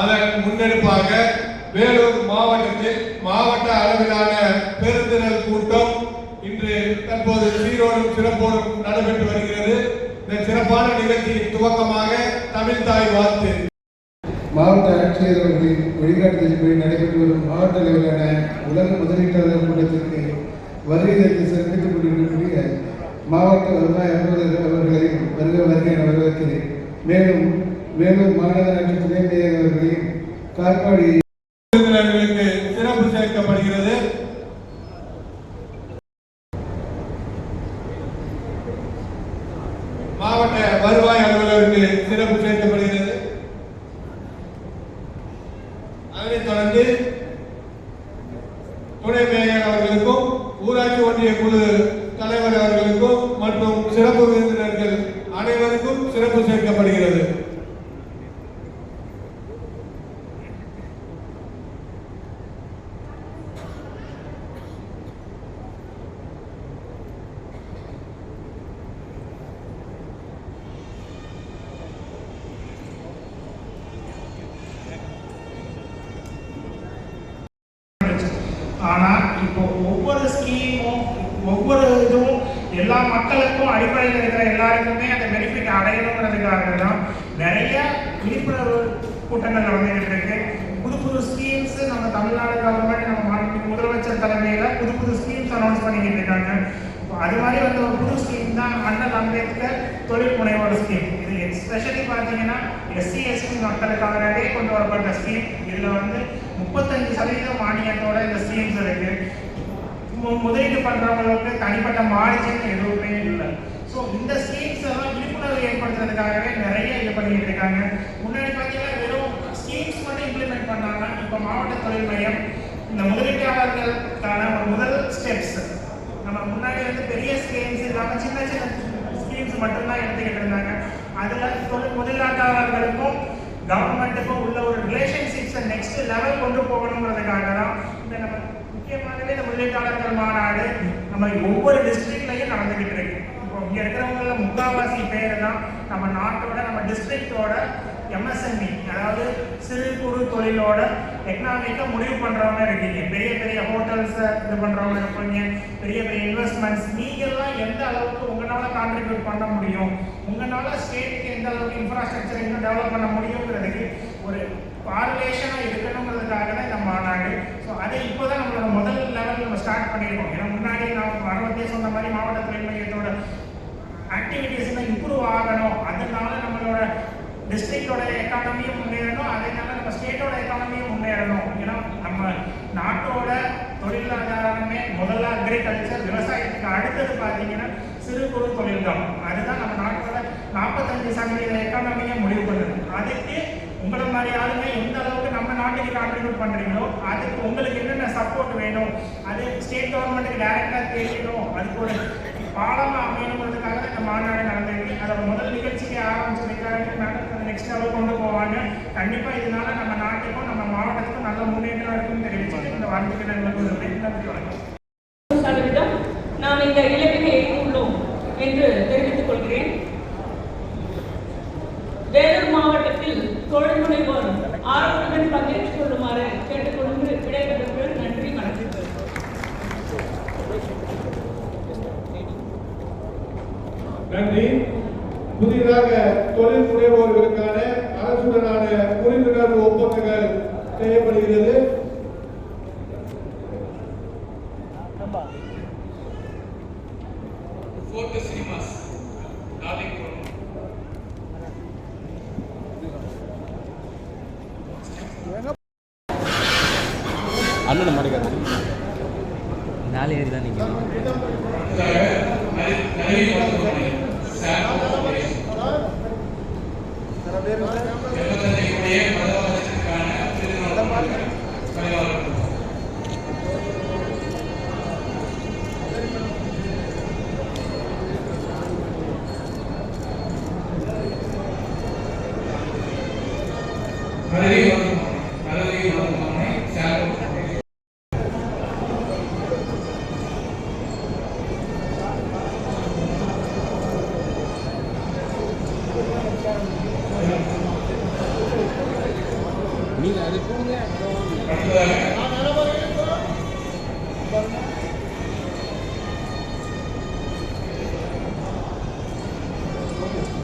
அதன் முன்னெடுப்பாக வேலூர் மாவட்டத்தில் மாவட்ட அளவிலான பெருந்திரள் கூட்டம் இன்று தற்போது சீரோடும் சிறப்போடும் நடைபெற்று வருகிறது. இந்த சிறப்பான நிகழ்ச்சியின் துவக்கமாக தமிழ் தாய் வாழ்த்து. மாவட்ட ஆட்சியர் அவர்களின் வழிகாட்டுதலின்படி நடைபெற்று வரும் மாவட்ட அளவிலான உலக முதலீட்டாளர் கூட்டத்திற்கு வருகைக்கு சிறப்பித்துக் கொண்டிருக்கக்கூடிய மாவட்ட வருவாய் அலுவலர் அவர்களையும் வருகை என வரவேற்கிறேன். மேலும் வேலூர் மாநகராட்சி துணை மேயர் அவர்களையும் காட்பாடி விருந்தினர்களுக்கு சிறப்பு சேர்க்கப்படுகிறது. மாவட்ட வருவாய் அலுவலருக்கு சிறப்பு சேர்க்கப்படுகிறது. அதனைத் தொடர்ந்து துணை மேயர் அவர்களுக்கும் ஊராட்சி ஒன்றிய குழு தலைவர் அவர்களுக்கும் மற்றும் சிறப்பு விருந்தினர்கள் அனைவருக்கும் சிறப்பு சேர்க்கப்படுகிறது. ஆனால் இப்போ ஒவ்வொரு ஸ்கீமும் ஒவ்வொரு இதுவும் எல்லா மக்களுக்கும் அடிப்படையில் இருக்கிற எல்லாருக்குமே அந்த பெனிஃபிட் அடையணுங்கிறதுக்காக தான் நிறைய விழிப்புணர்வு கூட்டங்கள் நடந்துகிட்டு இருக்கு. புது புது ஸ்கீம்ஸ் நம்ம தமிழ்நாடு கவர்மெண்ட் நம்ம முதலமைச்சர் தலைமையில் புது புது ஸ்கீம்ஸ் அனௌன்ஸ் பண்ணிக்கிட்டு இருக்காங்க. அது மாதிரி வந்து ஒரு புது ஸ்கீம் தான் அண்ணல் அம்பேத்கர் தொழில் முனைவோர் ஸ்கீம். இது எஸ்பெஷலி பார்த்தீங்கன்னா SC ST மக்களுக்காகவே கொண்டு வரப்பட்ட ஸ்கீம். இதில் வந்து 35% மானியத்தோட இந்த ஸ்கீம்ஸ் இருக்கு. முதலீடு பண்றவங்களுக்கு தனிப்பட்ட மார்ஜின் எதுவுமே இல்லை. ஸோ இந்த ஸ்கீம்ஸ் எல்லாம் விழிப்புணர்வு ஏற்படுத்துறதுக்காகவே நிறைய இது பண்ணிட்டு இருக்காங்க. முன்னாடி பார்த்தீங்கன்னா வெறும் ஸ்கீம்ஸ் மட்டும் இம்ப்ளிமெண்ட் பண்ணாங்க. இப்போ மாவட்ட தொழில் மையம் இந்த முதலீட்டாளர்களுக்கான ஒரு முதல் ஸ்டெப்ஸ். நம்ம முன்னாடி வந்து பெரிய ஸ்கீம்ஸ் இல்லாமல் சின்ன சின்ன ஸ்கீம்ஸ் மட்டும்தான் எடுத்துக்கிட்டு இருந்தாங்க. அதில் முதலீட்டாளர்களுக்கும் கவர்மெண்ட்டுக்கும் உள்ள ஒரு ரிலேஷன்ஷிப்ஸை நெக்ஸ்ட் லெவல் கொண்டு போகணுங்கிறதுக்காக தான் இந்த நம்ம முக்கியமாகவே இந்த முதலீட்டாளர்கள் மாநாடு நம்ம ஒவ்வொரு டிஸ்ட்ரிக்ட்லையும் நடந்துகிட்டு இருக்கு. இப்போ இங்கே இருக்கிறவங்கள முக்கால்வாசி பேர் தான் நம்ம நாட்டோட நம்ம டிஸ்ட்ரிக்டோட MSME அதாவது சிறு குறு தொழிலோட எக்கனாமிக்காக முடிவு பண்ணுறவங்க இருக்கீங்க. பெரிய பெரிய ஹோட்டல்ஸை இது பண்ணுறவங்க இருப்பீங்க, பெரிய பெரிய இன்வெஸ்ட்மெண்ட்ஸ். நீங்கள்லாம் எந்த அளவுக்கு உங்களால் கான்ட்ரிபியூட் பண்ண முடியும், உங்களால் ஸ்டேட்டுக்கு எந்த அளவுக்கு இன்ஃப்ராஸ்ட்ரக்சர் இன்னும் டெவலப் பண்ண முடியுங்கிறதுக்கு ஒரு பார்லேஷனாக இருக்கணுங்கிறதுக்காக தான் இந்த மாநாடு. ஸோ அதை இப்போ தான் நம்மளோட முதல் லெவலில் நம்ம ஸ்டார்ட் பண்ணியிருக்கோம். ஏன்னா முன்னாடி நான் வரவத்தே சொன்ன மாதிரி மாவட்ட தொழில் மையத்தோட ஆக்டிவிட்டீஸ்லாம் இம்ப்ரூவ் ஆகணும். அதனால நம்மளோட டிஸ்ட்ரிக்டோட எக்கானமியும் முன்னேறணும், அதனால நம்ம ஸ்டேட்டோட எக்கானமியும் முன்னேறணும். ஏன்னா நம்ம நாட்டோட தொழிலாதாரமே முதல்ல அக்ரிகல்ச்சர் விவசாயத்துக்கு அடுத்தது பார்த்தீங்கன்னா சிறு குறு தொழில் தான். அதுதான் நம்ம நாட்டோட 45% எக்கானமியை முடிவு பண்ணுது. அதுக்கு உங்களை மாதிரி ஆளுங்க எந்த அளவுக்கு நம்ம நாட்டுக்கு கான்ட்ரிபியூட் பண்ணுறீங்களோ அதுக்கு உங்களுக்கு என்னென்ன சப்போர்ட் வேணும், அது ஸ்டேட் கவர்மெண்ட்டுக்கு டைரெக்டாக தெரியணும், அதுக்கு ஒரு பாலமாக அமையணுங்கிறதுக்காக தான் இந்த மாநாடு நடந்திருக்கு. அதோட முதல் நிகழ்ச்சிக்கு ஆரம்பிச்சிருக்காங்க, நெக்ஸ்ட் லெவல் கொண்டு போவாங்க. கண்டிப்பாக இதனால நம்ம நாட்டுக்கும் நம்ம மாவட்டத்துக்கும் நல்ல முன்னேற்றம் இருக்குன்னு தெரிவிச்சுட்டு இந்த வாழ்த்துக்களை நன்றி வணக்கம். நாம் இந்த இலக்கினை எய்துள்ளோம் என்று தெரிவித்துக் கொள்கிறேன். வேலூர் மாவட்டத்தில் தொழில் முனைவோர் ஆர்வத்துடன் பங்கேற்றுக் கொள்ளுமாறு கேட்டுக்கொண்டு விடைபெறுவது. நன்றி வணக்கம். நன்றி. புதிதாக தொழில் முனைவோர்களுக்கான அரசுடனான புரிந்துணர்வு ஒப்பந்தங்கள் செய்யப்படுகிறது. அண்ணன் மாட்டேங்காது நாளை ஏறி தான் நீங்கள்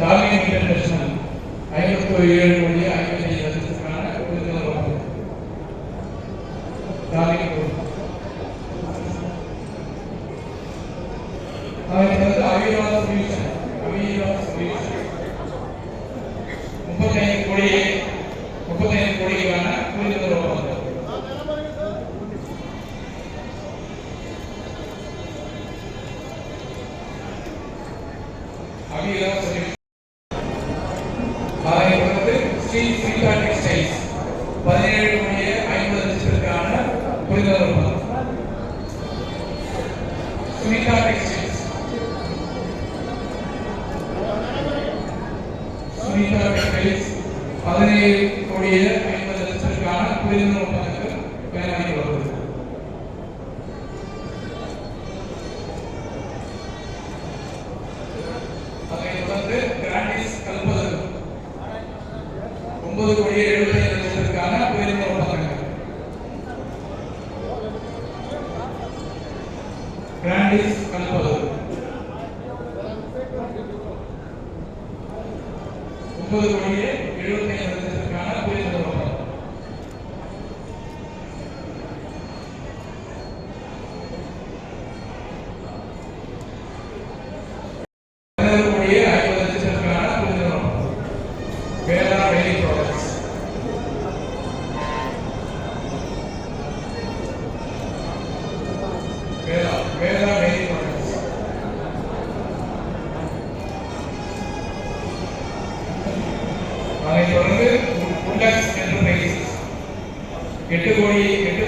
டார்லிங் இன்டர்நேஷனல் 57 கோடி 55 லட்சத்துக்கான விருதுகள் வழங்கும். டார்லிங் அடுத்தது அவிரா சொல்யூஷன் 35 கோடிக்கான விருதுகள் வழங்கும். Avira solution Sri Srika textiles 17 கோடி 50 லட்சத்திற்கான விருதுகள் வழங்கும். ஸ்ரீகா டெக்ஸ்டைல்ஸ் ஸ்ரீகா டெக்ஸ்டைல்ஸ் 17 கோடி 50 லட்சத்திற்கான விருதுகள் ஒப்பந்தங்கள் பயனாளி வருகிறது. அதைத் தொடர்ந்து கிராண்டிஸ் கல்பதற்கு 9 கோடி 75 லட்சத்திற்கான விருதுகள் ஒப்பந்தங்கள். கிராண்டிஸ் கல்பதற்கு 9 கோடி 75 லட்சத்திற்கான விருதுகள் ஒப்பந்தம். அதைத் தொடர்ந்து உட்லக்ஸ் என்டர்பிரைசஸ் 8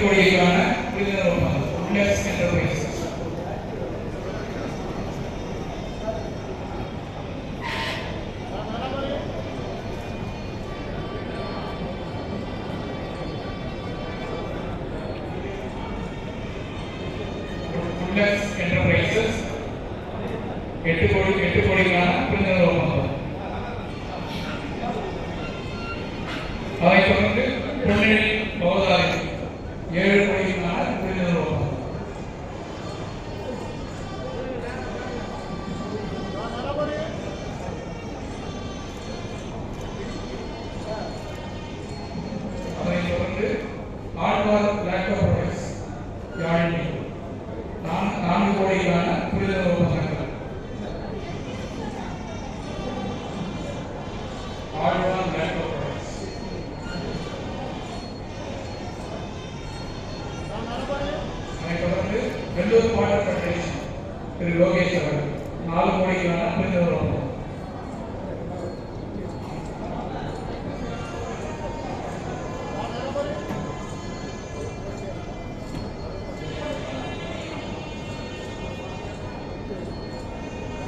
கோடிக்கான விருதுகள் ஒப்பந்தம். உட்லக்ஸ் என்டர்பிரைசஸ் உட்லக்ஸ் என்டர்பிரைசஸ் 8 கோடிக்கான விருதுகள் ஒப்பந்தம். அதைத் தொடர்ந்து பொன்னேரி பவதாரி 7 கோடிக்கான விருதுகள் ஒப்பந்தம். அதைத் தொடர்ந்து ஆழ்வார் லேக்டோ ப்ராடக்ட்ஸ் யாழினி 4 கோடிக்கான விருதுகள் ஒப்பந்தங்கள். ஆழ்வார் லேக்டோ ப்ராடக்ட்ஸ் அதைத் தொடர்ந்து வெள்ளூர் வாட்டர் ஃபெடரேஷன் திரு லோகேஷ் அவர்கள் 4 கோடிக்கான விருதுகள் ஒப்பந்தம்.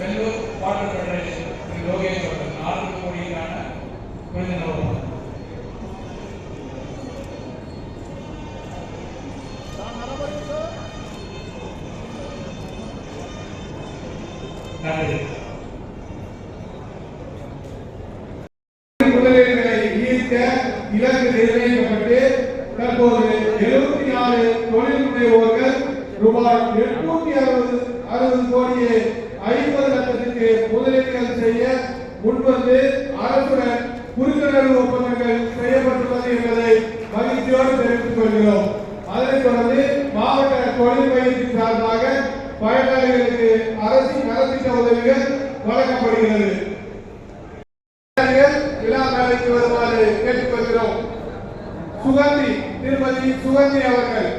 வெள்ளூர் வாட்டர் ஃபெடரேஷன் திரு லோகேஷ் அவர்கள் 4 கோடிக்கான விருதுகள் ஒப்பந்தம். நன்றி. முதலீடுகளை ஈர்க்க இலக்கு நிர்ணயிக்கப்பட்டு தற்போது 74 தொழில் முனைவோர்கள் ரூபாய் 860 கோடியே 50 லட்சத்துக்கு முதலீடுகள் செய்ய முன்வந்து அரசுடன் புரிந்துணர்வு ஒப்பந்தங்கள் செய்யப்பட்டுள்ளது என்பதை மகிழ்ச்சியோடு தெரிவித்துக் கொள்கிறோம். அதனைத் தொடர்ந்து மாவட்ட தொழில் பயிற்சி சார்பாக பயனாளிகளுக்கு அரசின் நலத்திட்ட உதவிகள் வழங்கப்படுகிறது. விழா மேடைக்கு வருமாறு கேட்டுக்கொள்கிறோம். திருமதி சுகந்தி அவர்கள்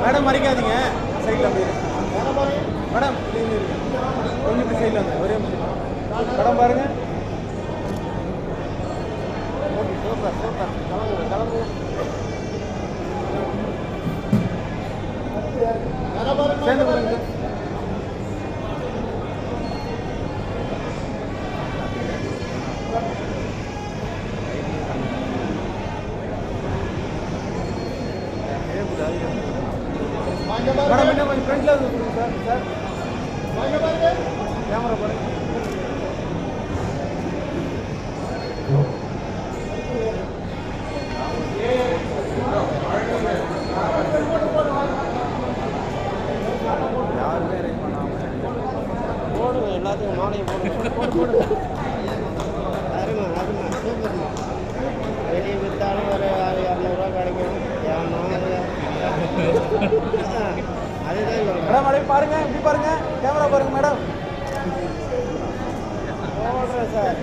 மேடம் மறைக்காதீங்க சைடில் போயிரு மேடம் கொஞ்சம் சைடில் வந்து ஒரே படம் பாருங்க. ஓகே சூப்பர் சூப்பர் கிளம்பு சேர்ந்து கொடுங்க. மேடம் அப்படியே பாருங்க, இப்படி பாருங்க, கேமரா பாருங்க மேடம். சார்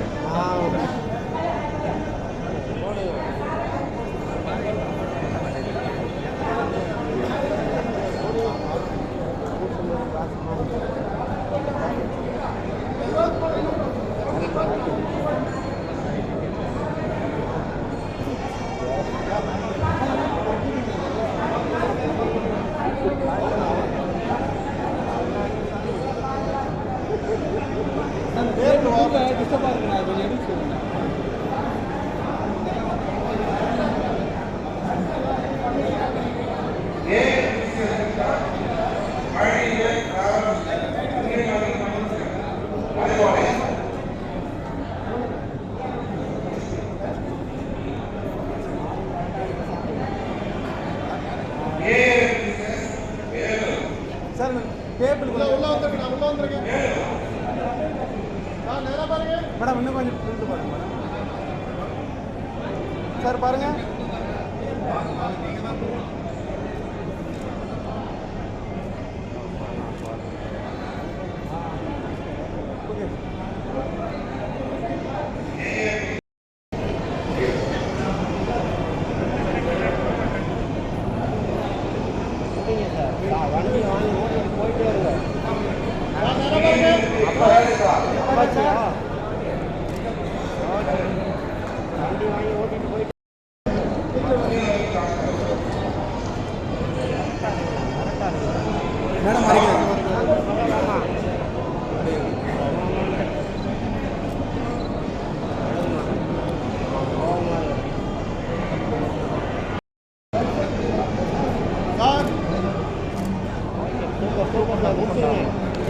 டிஸ்டர்பாக இருக்கு, நான் கொஞ்சம் எடுத்து சொல்லுங்க. சார் டேபிள் உள்ள வந்துருக்கேன். மேடம் இன்னும் கொஞ்சம் பிரிண்ட் பாருங்க மேடம். சார் பாருங்க. ஓகே. வண்டி வாங்கி ஓட்டிட்டு போயிட்டே இருங்க. வண்டி வாங்கி ஓட்டிட்டு போயிட்டு மேடம்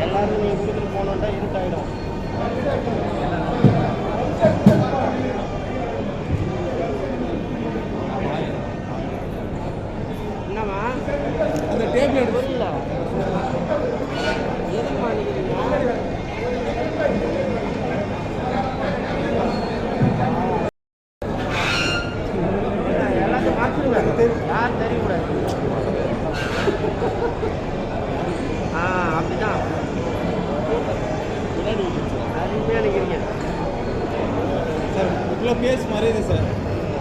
எல்லாரும் நீங்க கொடுத்துட்டு போனோம்டா இருட்டாயிடும். என்னம்மா அந்த டேபிள் புரியல எதுக்குமா நினைக்கிறீங்க? எல்லாத்தையும் மாற்றிடுங்க, யாரும் தெரியக்கூடாது. அப்படிதான் அருமையாக நிற்கிறீங்க சார். இவ்வளோ பேஸ் மறையுது சார்.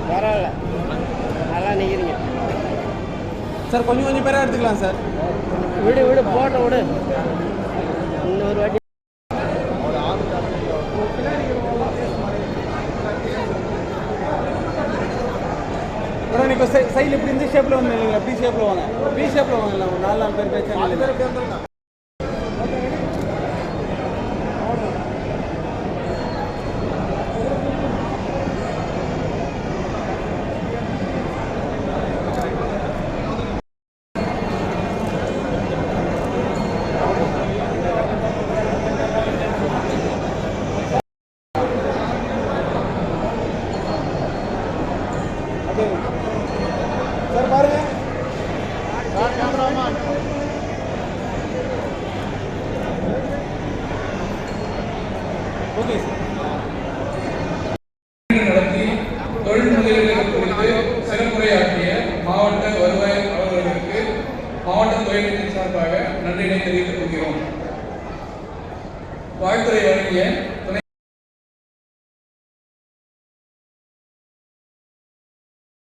பரவாயில்ல, நல்லா நிற்கிறீங்க சார். கொஞ்சம் பேராக எடுத்துக்கலாம் சார். விடு போட்ட விடு. இன்னொரு வாட்டி மேடம் இப்போ சைடில் இப்படி இந்த ஷேப்பில் வந்து இல்லைங்களா? பி ஷேப்பில் வாங்க, பி ஷேப்பில் வாங்கலாம். ஒரு 4 பேர் பேச்சு 4 பேர் பேர் சார் பாருங்க. Okay sir. நடத்தி தொழில் முதலீடுகள் குறித்து சிறப்புரையாற்றிய மாவட்ட வருவாய் அவர்களுக்கு மாவட்ட தொழில்நுட்ப சார்பாக நன்றினை தெரிவித்துக் கொள்கிறோம். வாழ்த்துறை வழங்கிய